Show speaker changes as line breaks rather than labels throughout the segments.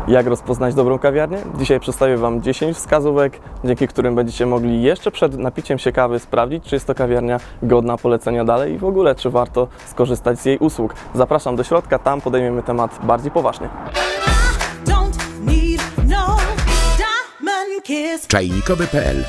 Jak rozpoznać dobrą kawiarnię? Dzisiaj przedstawię Wam 10 wskazówek, dzięki którym będziecie mogli jeszcze przed napiciem się kawy sprawdzić, czy jest to kawiarnia godna polecenia dalej i w ogóle, czy warto skorzystać z jej usług. Zapraszam do środka, tam podejmiemy temat bardziej poważnie.
Czajnikowy.pl.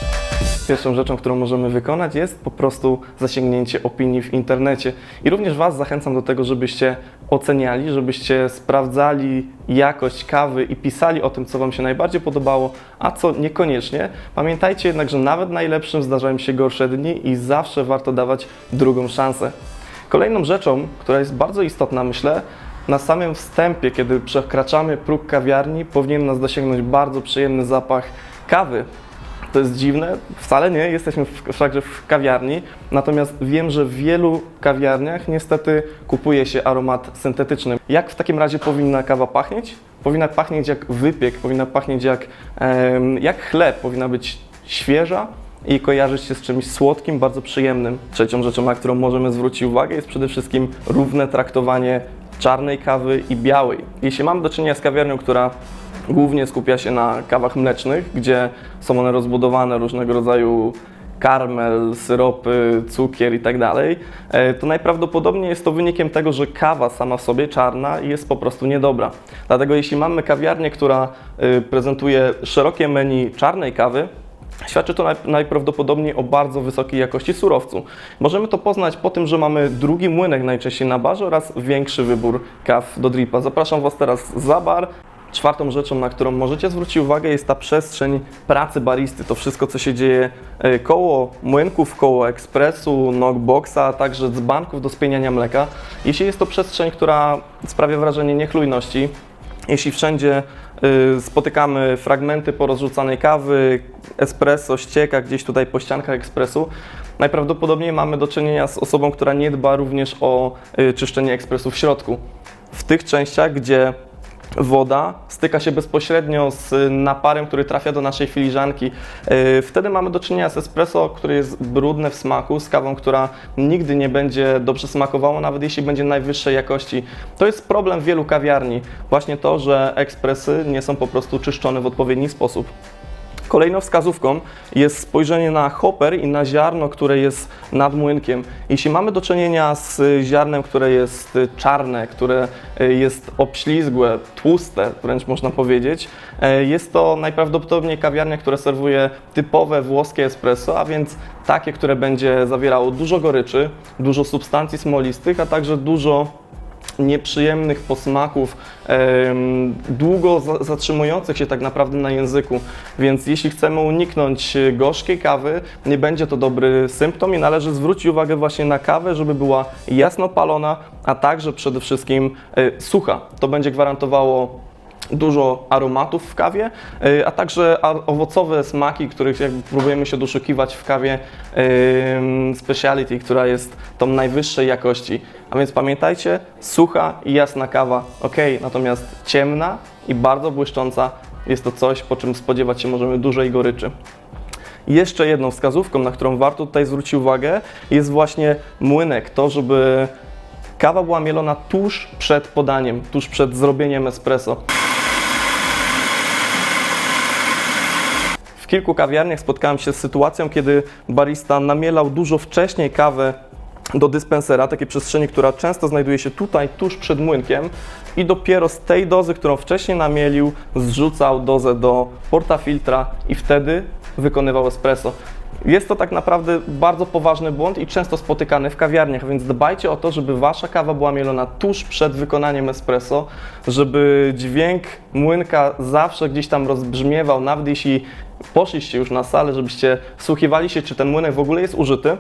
Pierwszą rzeczą, którą możemy wykonać, jest po prostu zasięgnięcie opinii w internecie. I również Was zachęcam do tego, żebyście oceniali, żebyście sprawdzali jakość kawy i pisali o tym, co Wam się najbardziej podobało, a co niekoniecznie. Pamiętajcie jednak, że nawet najlepszym zdarzają się gorsze dni i zawsze warto dawać drugą szansę. Kolejną rzeczą, która jest bardzo istotna, myślę, na samym wstępie, kiedy przekraczamy próg kawiarni, powinien nas dosięgnąć bardzo przyjemny zapach kawy. To jest dziwne, wcale nie, jesteśmy wszakże w kawiarni, natomiast wiem, że w wielu kawiarniach niestety kupuje się aromat syntetyczny. Jak w takim razie powinna kawa pachnieć? Powinna pachnieć jak wypiek, powinna pachnieć jak chleb, powinna być świeża i kojarzyć się z czymś słodkim, bardzo przyjemnym. Trzecią rzeczą, na którą możemy zwrócić uwagę, jest przede wszystkim równe traktowanie czarnej kawy i białej. Jeśli mamy do czynienia z kawiarnią, która głównie skupia się na kawach mlecznych, gdzie są one rozbudowane różnego rodzaju karmel, syropy, cukier i tak dalej, to najprawdopodobniej jest to wynikiem tego, że kawa sama w sobie czarna jest po prostu niedobra. Dlatego jeśli mamy kawiarnię, która prezentuje szerokie menu czarnej kawy, świadczy to najprawdopodobniej o bardzo wysokiej jakości surowcu. Możemy to poznać po tym, że mamy drugi młynek najczęściej na barze oraz większy wybór kaw do dripa. Zapraszam Was teraz za bar. Czwartą rzeczą, na którą możecie zwrócić uwagę, jest ta przestrzeń pracy baristy. To wszystko, co się dzieje koło młynków, koło ekspresu, knockboxa, a także dzbanków do spieniania mleka. Jeśli jest to przestrzeń, która sprawia wrażenie niechlujności, jeśli wszędzie spotykamy fragmenty porozrzucanej kawy, espresso ścieka gdzieś tutaj po ściankach ekspresu, najprawdopodobniej mamy do czynienia z osobą, która nie dba również o czyszczenie ekspresu w środku. W tych częściach, gdzie woda styka się bezpośrednio z naparem, który trafia do naszej filiżanki. Wtedy mamy do czynienia z espresso, które jest brudne w smaku, z kawą, która nigdy nie będzie dobrze smakowała, nawet jeśli będzie najwyższej jakości. To jest problem wielu kawiarni. Właśnie to, że ekspresy nie są po prostu czyszczone w odpowiedni sposób. Kolejną wskazówką jest spojrzenie na hopper i na ziarno, które jest nad młynkiem. Jeśli mamy do czynienia z ziarnem, które jest czarne, które jest obślizgłe, tłuste, wręcz można powiedzieć, jest to najprawdopodobniej kawiarnia, która serwuje typowe włoskie espresso, a więc takie, które będzie zawierało dużo goryczy, dużo substancji smolistych, a także dużo nieprzyjemnych posmaków, długo zatrzymujących się tak naprawdę na języku, więc jeśli chcemy uniknąć gorzkiej kawy, nie będzie to dobry symptom i należy zwrócić uwagę właśnie na kawę, żeby była jasno palona, a także przede wszystkim sucha. To będzie gwarantowało dużo aromatów w kawie, a także owocowe smaki, których jakby próbujemy się doszukiwać w kawie speciality, która jest tą najwyższej jakości. A więc pamiętajcie, sucha i jasna kawa, ok, natomiast ciemna i bardzo błyszcząca jest to coś, po czym spodziewać się możemy dużej goryczy. Jeszcze jedną wskazówką, na którą warto tutaj zwrócić uwagę, jest właśnie młynek, to żeby kawa była mielona tuż przed podaniem, tuż przed zrobieniem espresso. W kilku kawiarniach spotkałem się z sytuacją, kiedy barista namielał dużo wcześniej kawę do dyspensera, takiej przestrzeni, która często znajduje się tutaj, tuż przed młynkiem i dopiero z tej dozy, którą wcześniej namielił, zrzucał dozę do portafiltra i wtedy wykonywał espresso. Jest to tak naprawdę bardzo poważny błąd i często spotykany w kawiarniach, więc dbajcie o to, żeby Wasza kawa była mielona tuż przed wykonaniem espresso, żeby dźwięk młynka zawsze gdzieś tam rozbrzmiewał, nawet jeśli poszliście już na salę, żebyście wsłuchiwali się, czy ten młynek w ogóle jest użyty,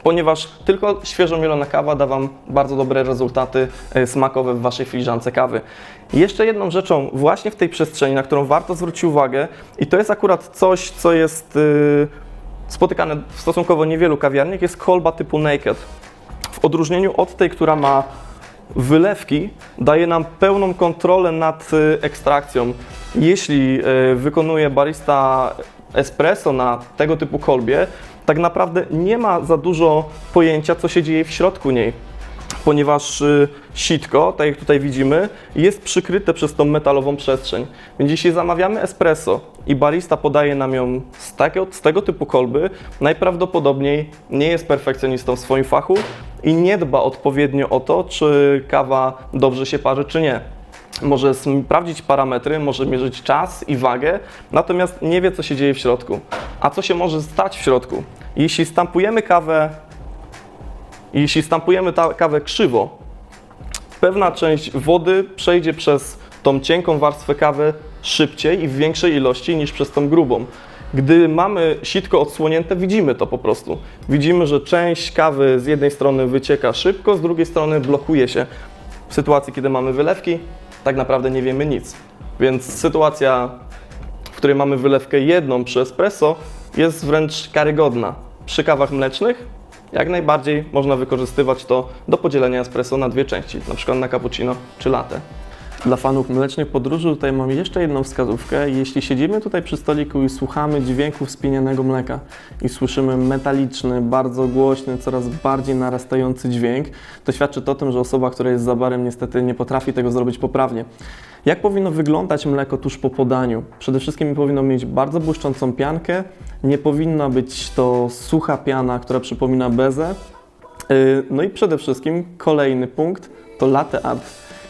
ponieważ tylko świeżo mielona kawa da Wam bardzo dobre rezultaty smakowe w Waszej filiżance kawy. Jeszcze jedną rzeczą właśnie w tej przestrzeni, na którą warto zwrócić uwagę, i to jest akurat coś, co jest spotykane w stosunkowo niewielu kawiarniach, jest kolba typu naked. W odróżnieniu od tej, która ma wylewki, daje nam pełną kontrolę nad ekstrakcją. Jeśli wykonuje barista espresso na tego typu kolbie, tak naprawdę nie ma za dużo pojęcia, co się dzieje w środku niej. ponieważ sitko, tak jak tutaj widzimy, jest przykryte przez tą metalową przestrzeń. Więc jeśli zamawiamy espresso i barista podaje nam ją z tego typu kolby, najprawdopodobniej nie jest perfekcjonistą w swoim fachu i nie dba odpowiednio o to, czy kawa dobrze się parzy, czy nie. Może sprawdzić parametry, może mierzyć czas i wagę, natomiast nie wie, co się dzieje w środku. A co się może stać w środku? Jeśli stampujemy kawę krzywo, pewna część wody przejdzie przez tą cienką warstwę kawy szybciej i w większej ilości niż przez tą grubą. Gdy mamy sitko odsłonięte, widzimy to po prostu. Widzimy, że część kawy z jednej strony wycieka szybko, z drugiej strony blokuje się. W sytuacji, kiedy mamy wylewki, tak naprawdę nie wiemy nic. Więc sytuacja, w której mamy wylewkę jedną przy espresso, jest wręcz karygodna. Przy kawach mlecznych jak najbardziej można wykorzystywać to do podzielenia espresso na dwie części, na przykład na cappuccino czy latte. Dla fanów mlecznych podróży tutaj mam jeszcze jedną wskazówkę. Jeśli siedzimy tutaj przy stoliku i słuchamy dźwięku wspinianego mleka i słyszymy metaliczny, bardzo głośny, coraz bardziej narastający dźwięk, to świadczy to o tym, że osoba, która jest za barem, niestety nie potrafi tego zrobić poprawnie. Jak powinno wyglądać mleko tuż po podaniu? Przede wszystkim powinno mieć bardzo błyszczącą piankę, nie powinna być to sucha piana, która przypomina bezę. No i przede wszystkim kolejny punkt to latte art.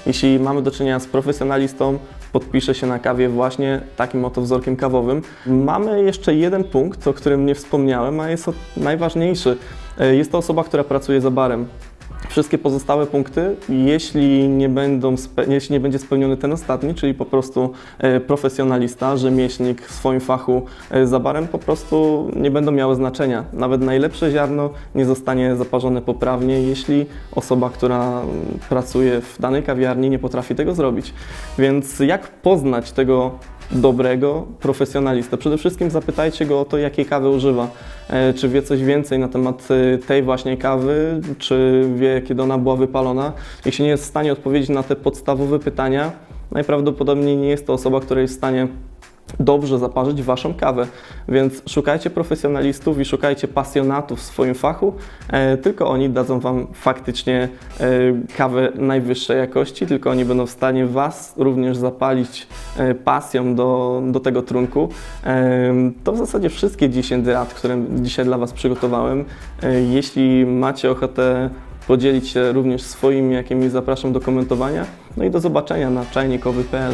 Jeśli mamy do czynienia z profesjonalistą, podpisze się na kawie właśnie takim oto wzorkiem kawowym. Mamy jeszcze jeden punkt, o którym nie wspomniałem, a jest to najważniejszy. Jest to osoba, która pracuje za barem. Wszystkie pozostałe punkty, jeśli nie będzie spełniony ten ostatni, czyli po prostu profesjonalista, rzemieślnik w swoim fachu za barem, po prostu nie będą miały znaczenia. Nawet najlepsze ziarno nie zostanie zaparzone poprawnie, jeśli osoba, która pracuje w danej kawiarni, nie potrafi tego zrobić. Więc jak poznać tego dobrego profesjonalistę? Przede wszystkim zapytajcie go o to, jakiej kawy używa. Czy wie coś więcej na temat tej właśnie kawy, czy wie, kiedy ona była wypalona. Jeśli nie jest w stanie odpowiedzieć na te podstawowe pytania, najprawdopodobniej nie jest to osoba, która jest w stanie dobrze zaparzyć Waszą kawę. Więc szukajcie profesjonalistów i szukajcie pasjonatów w swoim fachu. Tylko oni dadzą Wam faktycznie kawę najwyższej jakości, tylko oni będą w stanie Was również zapalić pasją do tego trunku. To w zasadzie wszystkie 10 rad, które dzisiaj dla Was przygotowałem. Jeśli macie ochotę podzielić się również swoimi, jakimi zapraszam do komentowania. No i do zobaczenia na czajnikowy.pl.